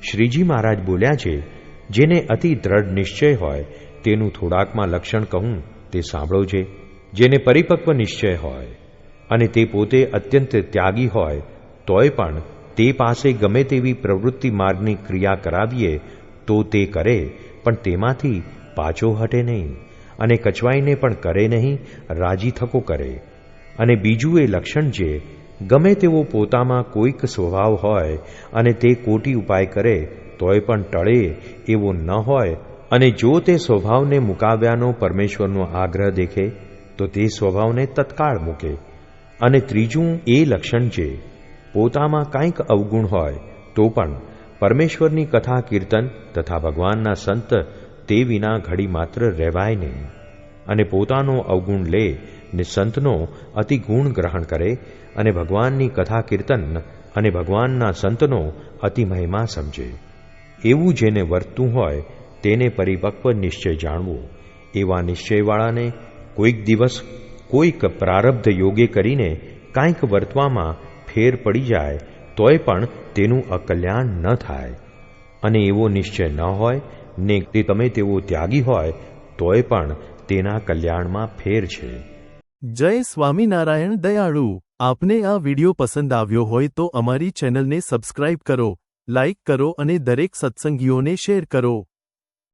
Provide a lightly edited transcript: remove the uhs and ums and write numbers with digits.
શ્રીજી મહારાજ બોલ્યા છે, જેને અતિ દ્રઢ નિશ્ચય હોય તેનું થોડાકમાં લક્ષણ કહું તે સાંભળો છે. જેને પરિપક્વ નિશ્ચય હોય અને તે પોતે અત્યંત ત્યાગી હોય તોય પણ તે પાસે ગમે તેવી પ્રવૃત્તિ માર્ગની ક્રિયા કરાવીએ તો તે કરે, પણ તેમાંથી પાછો હટે નહીં અને કચવાઈને પણ કરે નહીં, રાજી થકો કરે. અને બીજું એ લક્ષણ જે ગમે તેવો પોતામાં કોઈક સ્વભાવ હોય અને તે કોટી ઉપાય કરે તોય પણ ટળે એવો ન હોય, અને જો તે સ્વભાવને મુકાવ્યાનો પરમેશ્વરનો આગ્રહ દેખે તો તે સ્વભાવને તત્કાળ મૂકે. અને ત્રીજું એ લક્ષણ જે પોતામાં કંઈક અવગુણ હોય તો પણ પરમેશ્વરની કથા કીર્તન તથા ભગવાનના સંત તે વિના ઘડી માત્ર રહેવાય નહીં, અને પોતાનો અવગુણ લે ને સંતનો અતિ ગુણ ગ્રહણ કરે અને ભગવાનની કથા કીર્તન અને ભગવાનના સંતનો અતિ મહિમા સમજે. એવું જેને વર્તતું હોય તેને પરિપક્વ નિશ્ચય જાણવો. એવા નિશ્ચયવાળાને કોઈક દિવસ કોઈક પ્રારબ્ધ યોગે કરીને કાંઈક વર્તવામાં ફેર પડી જાય તોય પણ તેનું અકલ્યાણ ન થાય. અને એવો નિશ્ચય ન હોય ને તે તમે તેવો ત્યાગી હોય તોય પણ તેના કલ્યાણમાં ફેર છે. જય સ્વામિનારાયણ દયાળુ. આપને આ વિડિયો પસંદ આવ્યો હોય તો અમારી ચેનલને સબસ્ક્રાઇબ કરો, લાઇક કરો અને દરેક સત્સંગીઓને શેર કરો.